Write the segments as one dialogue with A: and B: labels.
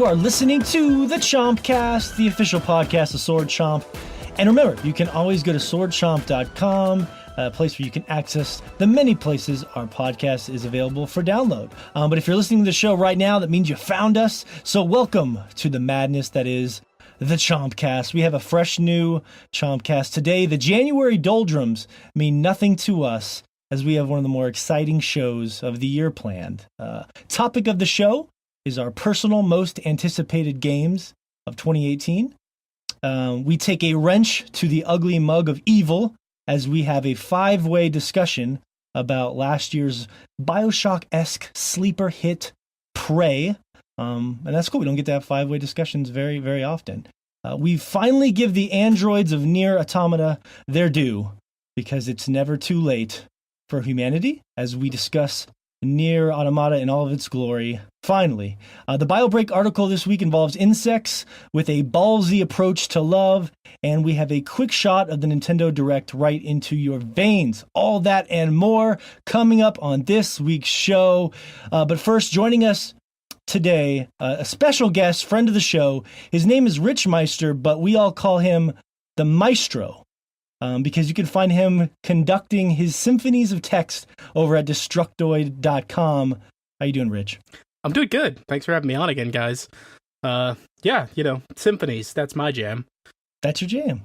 A: You are listening to the Chompcast, the official podcast of Sword Chomp. And remember, you can always go to swordchomp.com, a place where you can access the many places our podcast is available for download. But if you're listening to the show right now, that means you found us. So welcome to the madness that is the Chompcast. We have a fresh new Chompcast today. The January doldrums mean nothing to us, as we have one of the more exciting shows of the year planned. Topic of the show is our personal most anticipated games of 2018. We take a wrench to the ugly mug of evil as we have a 5-way discussion about last year's BioShock-esque sleeper hit Prey. And that's cool. We don't get to have 5-way discussions very, very often. We finally give the androids of Nier Automata their due, because it's never too late for humanity, as we discuss Nier Automata in all of its glory. Finally, the BioBreak article this week involves insects with a ballsy approach to love, and we have a quick shot of the Nintendo Direct right into your veins. All that and more coming up on this week's show. But first, joining us today, a special guest, friend of the show. His name is Rich Meister, but we all call him the Maestro. Because you can find him conducting his symphonies of text over at Destructoid.com. How you doing, Rich?
B: I'm doing good. Thanks for having me on again, guys. Symphonies, that's my jam.
A: That's your jam.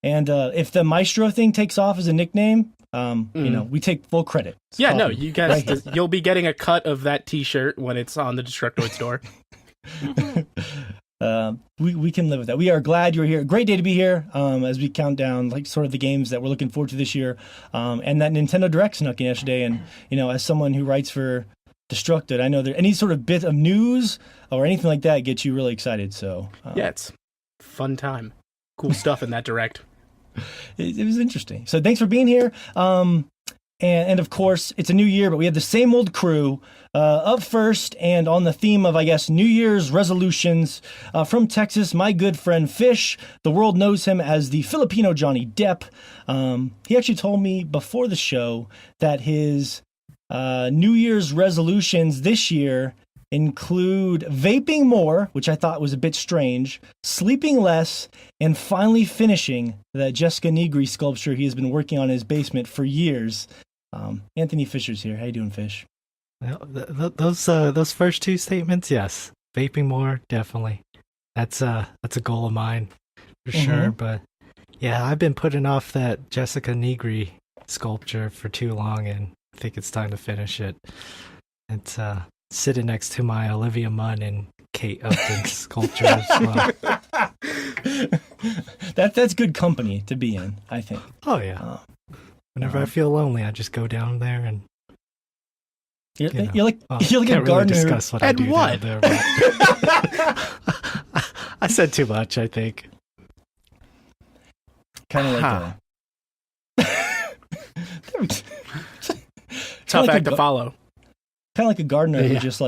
A: And if the Maestro thing takes off as a nickname, we take full credit. It's
B: yeah,
A: coffee.
B: No, you guys, you'll be getting a cut of that t-shirt when it's on the Destructoid store.
A: We can live with that. We are glad you're here. Great day to be here as we count down like sort of the games that we're looking forward to this year. And that Nintendo Direct snuck in yesterday. And, as someone who writes for Destructoid, I know there any sort of bit of news or anything like that gets you really excited. So
B: yeah, it's fun time. Cool stuff in that Direct.
A: It was interesting. So thanks for being here. And of course, it's a new year, but we have the same old crew up first, and on the theme of, I guess, New Year's resolutions from Texas, my good friend Fish. The world knows him as the Filipino Johnny Depp. He actually told me before the show that his New Year's resolutions this year include vaping more, which I thought was a bit strange, sleeping less, and finally finishing the Jessica Negri sculpture he has been working on in his basement for years. Anthony Fisher's here. How you doing, Fish?
C: Well, those first two statements, yes. Vaping more, definitely. That's a goal of mine for sure. But yeah, I've been putting off that Jessica Negri sculpture for too long, and I think it's time to finish it. It's sitting next to my Olivia Munn and Kate Upton sculpture as well.
A: That's good company to be in, I think.
C: Oh yeah. Whenever I feel lonely, I just go down there and
A: you're like a gardener.
C: Really discuss what I do
B: what?
C: down there, I said too much, I think.
A: Kind of like
B: tough act to follow.
A: Kind of like a gardener who just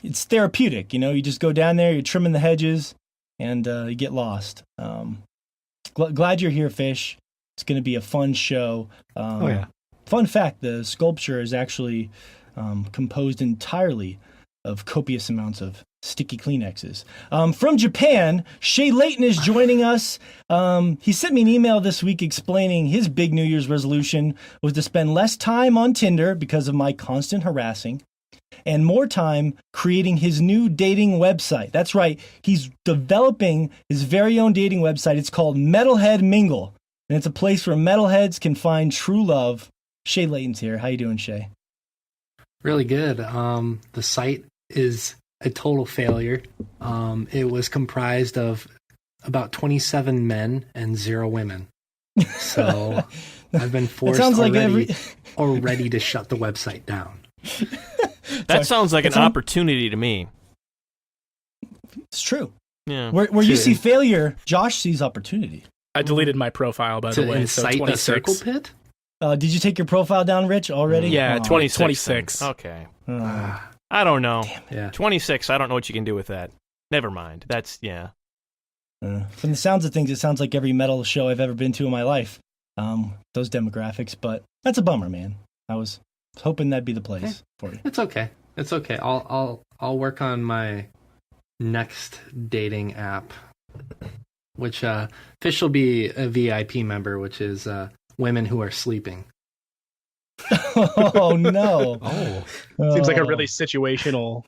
A: it's therapeutic. You just go down there, you're trimming the hedges, and you get lost. Glad you're here, Fish. It's going to be a fun show. Fun fact, the sculpture is actually composed entirely of copious amounts of sticky Kleenexes. From Japan, Shay Layton is joining us. He sent me an email this week explaining his big New Year's resolution was to spend less time on Tinder because of my constant harassing, and more time creating his new dating website. That's right. He's developing his very own dating website. It's called Metalhead Mingle. And it's a place where metalheads can find true love. Shay Layton's here. How you doing, Shay?
D: Really good. The site is a total failure. It was comprised of about 27 men and 0 women. So I've been forced already to shut the website down.
E: That sounds like an opportunity to me.
A: It's true.
E: Yeah.
A: Where you see failure, Josh sees opportunity.
B: I deleted my profile, by the way, so
D: incite
B: 26.
D: a circle pit?
A: Did you take your profile down, Rich, already?
E: Yeah,
B: 26.
E: Okay. I don't know.
D: Yeah.
E: 26, I don't know what you can do with that. Never mind. That's, yeah.
A: From the sounds of things, it sounds like every metal show I've ever been to in my life. Those demographics, but that's a bummer, man. I was hoping that'd be the place for you.
D: It's okay. It's okay. I'll work on my next dating app, which Fish will be a VIP member, which is women who are sleeping.
A: Oh no!
C: Oh,
B: Seems like a really situational.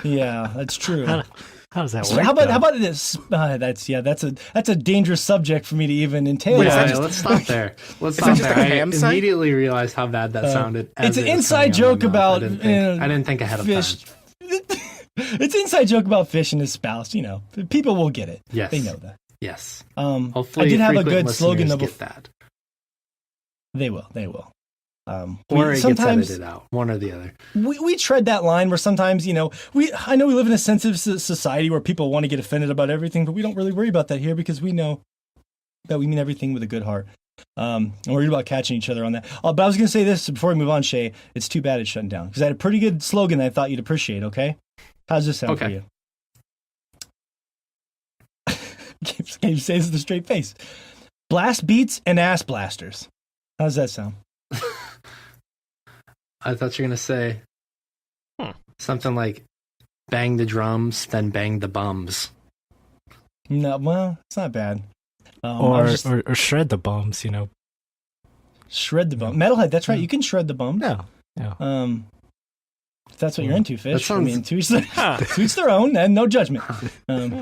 A: Yeah, that's true.
C: how does that
A: So
C: work?
A: how
C: though?
A: about this? That's a dangerous subject for me to even entail.
D: Yeah, let's stop there. Let's
B: Is
D: stop
B: it just
D: there.
B: a
D: I
B: ham site?
D: immediately realized how bad that sounded.
A: It's
D: as
A: an
D: it was
A: inside
D: coming out of
A: joke
D: my mouth.
A: about
D: I didn't think ahead of
A: fish.
D: time.
A: It's an inside joke about Fish and his spouse. You know, people will get it.
D: Yes.
A: They know that.
D: Yes.
A: I
D: Hopefully,
A: did have a
D: frequent
A: good slogan
D: listeners
A: though.
D: get that.
A: They will.
D: Or it
A: sometimes
D: gets edited out. One or the other.
A: we tread that line where sometimes, I know we live in a sensitive society where people want to get offended about everything, but we don't really worry about that here because we know that we mean everything with a good heart. And we're worried about catching each other on that. But I was going to say this before we move on, Shay. It's too bad it's shutting down because I had a pretty good slogan that I thought you'd appreciate, okay? How's this sound for you? Can you say this with a straight face? Blast beats and ass blasters. How's that sound?
D: I thought you were going to say something like bang the drums, then bang the bums.
A: No, well, it's not bad.
C: or shred the bums,
A: Shred the bum. Metalhead, that's right. You can shred the bums.
C: Yeah.
A: If that's what you're into, Fish.
D: That
A: I mean, to each their own, and no judgment. Glad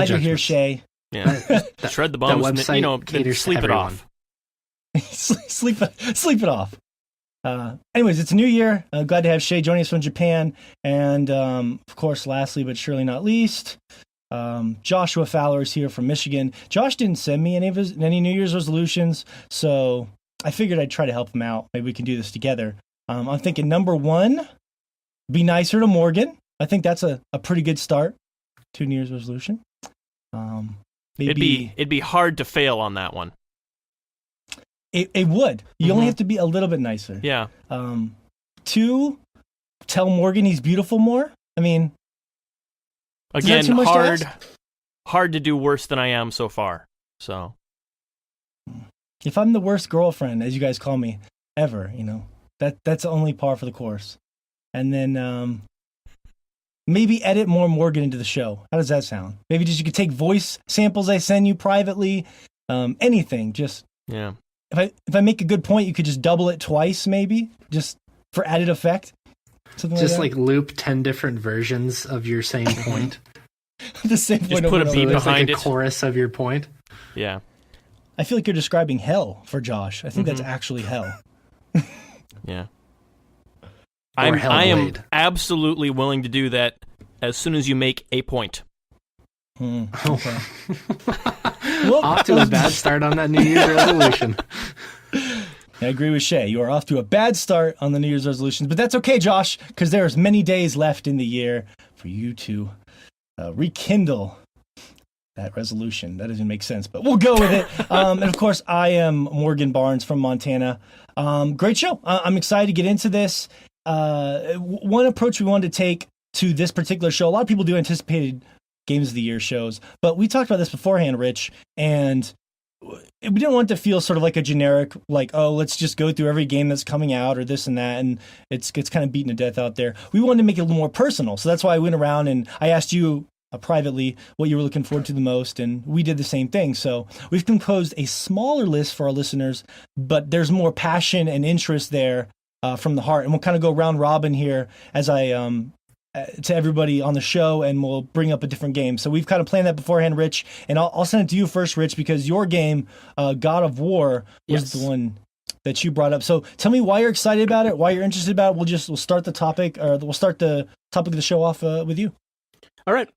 A: you're here,
D: judgments.
A: Shay.
E: Yeah. Shred the bums, and then,
D: website
E: then
D: caters to
E: sleep it
D: everyone.
E: off.
A: sleep it off. Anyways, it's a new year. Glad to have Shay joining us from Japan. And, of course, lastly, but surely not least, Joshua Fowler is here from Michigan. Josh didn't send me any New Year's resolutions, so I figured I'd try to help him out. Maybe we can do this together. I'm thinking number one, be nicer to Morgan. I think that's a pretty good start to New Year's resolution. Maybe
E: It'd be hard to fail on that one.
A: it would. You only have to be a little bit nicer.
E: Yeah.
A: Two, tell Morgan he's beautiful more. I mean, is that
E: Again,
A: too much to ask?
E: hard to do worse than I am so far. So
A: If I'm the worst girlfriend, as you guys call me, ever, that's only par for the course. And then maybe edit more Morgan into the show. How does that sound? Maybe just you could take voice samples I send you privately. Anything. Just
E: yeah.
A: if I make a good point, you could just double it twice, maybe, just for added effect. Something
D: Just
A: like
D: like loop 10 different versions of your same point.
A: that. The same point
E: put
A: over
E: a
A: and
E: beat
A: over.
D: There's
E: behind
D: like a
E: it.
D: chorus of your point.
E: Yeah.
A: I feel like you're describing hell for Josh. I think that's actually hell.
E: Yeah.
D: Or
E: I am
D: Hellblade.
E: absolutely willing to do that as soon as you make a point.
A: Okay.
D: Off to a bad start on that New Year's resolution.
A: I agree with Shay. You are off to a bad start on the New Year's resolutions, but that's okay, Josh, because there's many days left in the year for you to rekindle that resolution. That doesn't make sense, but we'll go with it. And of course, I am Morgan Barnes from Montana. Great show. I'm excited to get into this. One approach we wanted to take to this particular show, a lot of people do anticipated Games of the Year shows, but we talked about this beforehand, Rich, and we didn't want it to feel sort of like a generic, like, oh, let's just go through every game that's coming out or this and that, and it's kind of beaten to death out there. We wanted to make it a little more personal, so that's why I went around and I asked you privately what you were looking forward to the most, and we did the same thing. So we've composed a smaller list for our listeners, but there's more passion and interest there from the heart, and we'll kind of go round robin here as I to everybody on the show, and we'll bring up a different game. So we've kind of planned that beforehand, Rich, and I'll send it to you first, Rich, because your game, God of War, was the one that you brought up. So tell me why you're excited about it, why you're interested about it. We'll start the topic, or we'll start the topic of the show off with you.
B: All right.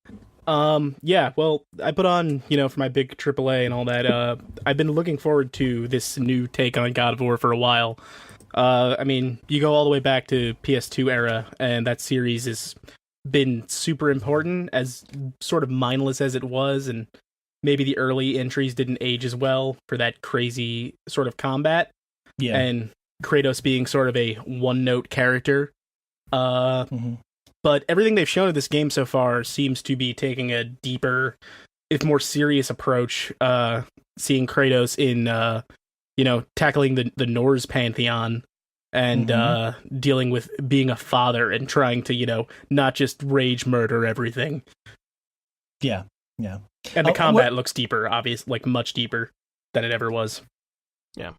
B: Yeah, well, I put on, for my big AAA and all that, I've been looking forward to this new take on God of War for a while. I mean, you go all the way back to PS2 era, and that series has been super important, as sort of mindless as it was, and maybe the early entries didn't age as well for that crazy sort of combat.
A: Yeah.
B: And Kratos being sort of a one-note character. But everything they've shown in this game so far seems to be taking a deeper, if more serious approach, seeing Kratos in, tackling the Norse pantheon and dealing with being a father and trying to, not just rage murder everything.
A: Yeah, yeah.
B: And the combat looks deeper, obviously, like much deeper than it ever was.
E: Yeah.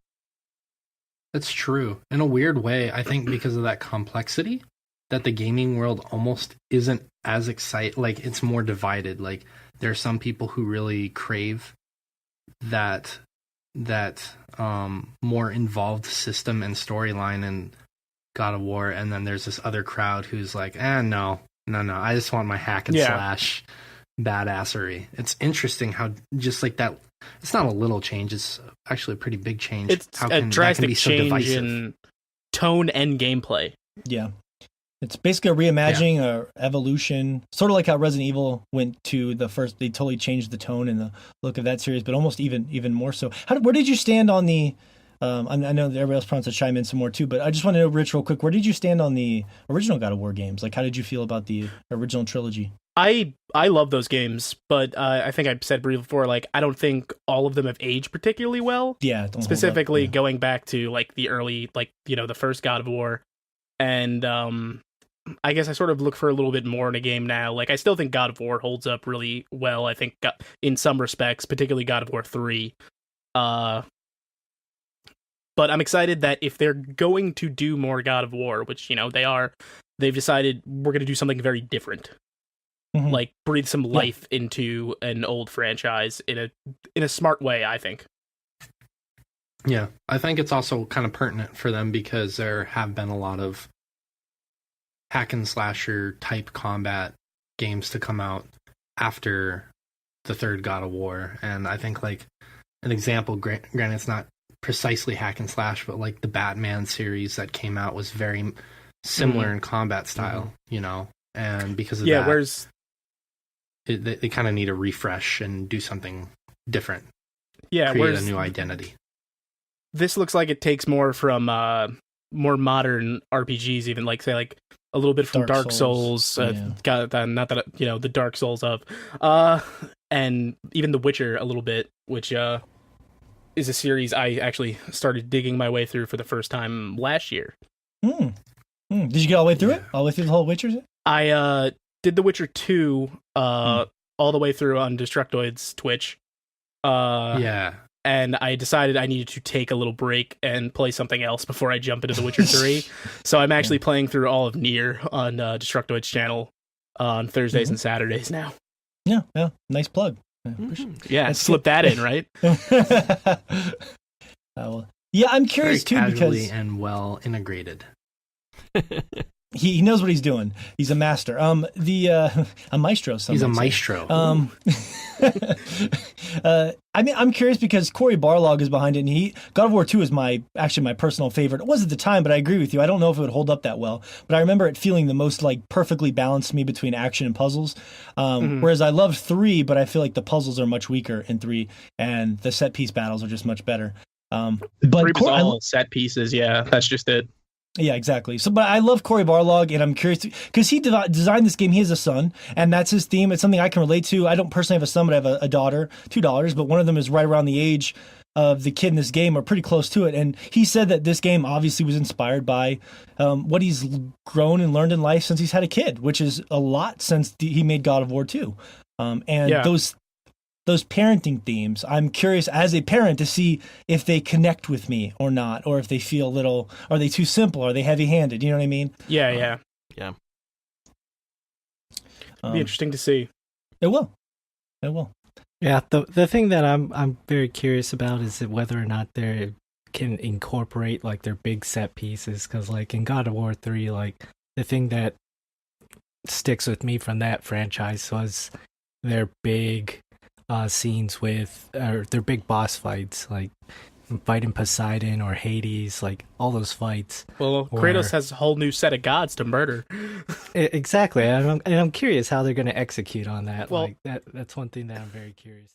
D: That's true. In a weird way, I think because of that complexity, that the gaming world almost isn't as exciting. Like, it's more divided. Like, there are some people who really crave that more involved system and storyline in God of War, and then there's this other crowd who's like, no, I just want my hack and slash badassery. It's interesting how just like that, it's not a little change, it's actually a pretty big change.
B: It's a drastic change in tone and gameplay.
A: Yeah. It's basically a reimagining or evolution, sort of like how Resident Evil went to the first. They totally changed the tone and the look of that series, but almost even more so. Where did you stand on the? I know that everybody else wants to chime in some more too, but I just want to know, Rich, real quick, where did you stand on the original God of War games? Like, how did you feel about the original trilogy?
B: I love those games, but I think I've said before, like, I don't think all of them have aged particularly well.
A: Yeah,
B: specifically going back to like the early, like the first God of War, and I guess I sort of look for a little bit more in a game now. Like, I still think God of War holds up really well. I think in some respects, particularly God of War 3. But I'm excited that if they're going to do more God of War, which, they've decided we're going to do something very different. Mm-hmm. Like, breathe some life into an old franchise in a smart way, I think.
D: Yeah, I think it's also kind of pertinent for them because there have been a lot of hack and slasher type combat games to come out after the third God of War, and I think like an example, granted it's not precisely hack and slash, but like the Batman series that came out was very similar in combat style, and because of that,
B: whereas
D: they kind of need a refresh and do something different.
B: Yeah,
D: create a new identity.
B: This looks like it takes more from more modern RPGs, even like say like a little bit from Dark Souls. Not that the Dark Souls of, and even The Witcher a little bit, which is a series I actually started digging my way through for the first time last year.
A: Did you get all the way through it? All the way through the whole Witcher?
B: I did The Witcher 2 all the way through on Destructoid's Twitch. And I decided I needed to take a little break and play something else before I jump into The Witcher 3. So I'm actually playing through all of Nier on Destructoid's channel on Thursdays and Saturdays now.
A: Yeah, nice plug.
B: Slip that in, right?
A: I'm curious
D: very
A: too because
D: and well integrated.
A: He knows what he's doing. He's a master. A maestro.
D: He's a maestro.
A: I'm curious because Cory Barlog is behind it, and God of War 2 is my personal favorite. It was at the time, but I agree with you. I don't know if it would hold up that well, but I remember it feeling the most like perfectly balanced to me between action and puzzles. Whereas I loved 3, but I feel like the puzzles are much weaker in 3, and the set piece battles are just much better.
B: But 3 was all set pieces. Yeah, that's just it.
A: Yeah, exactly. So, but I love Cory Barlog, and I'm curious because he designed this game. He has a son, and that's his theme. It's something I can relate to. I don't personally have a son, but I have a daughter, 2 daughters, but one of them is right around the age of the kid in this game, or pretty close to it. And he said that this game obviously was inspired by what he's grown and learned in life since he's had a kid, which is a lot since he made God of War 2. Those parenting themes, I'm curious as a parent to see if they connect with me or not, or if they feel a little, are they too simple? Are they heavy-handed? You know what I mean?
B: Yeah.
E: It'd
B: be interesting to see.
A: It will.
C: Yeah, the thing that I'm very curious about is whether or not they can incorporate like their big set pieces, because like in God of War 3, like the thing that sticks with me from that franchise was their big scenes with their big boss fights, like fighting Poseidon or Hades, like all those fights.
B: Well, Kratos has a whole new set of gods to murder.
C: Exactly, and I'm curious how they're going to execute on that. Well, like that's one thing that I'm very curious.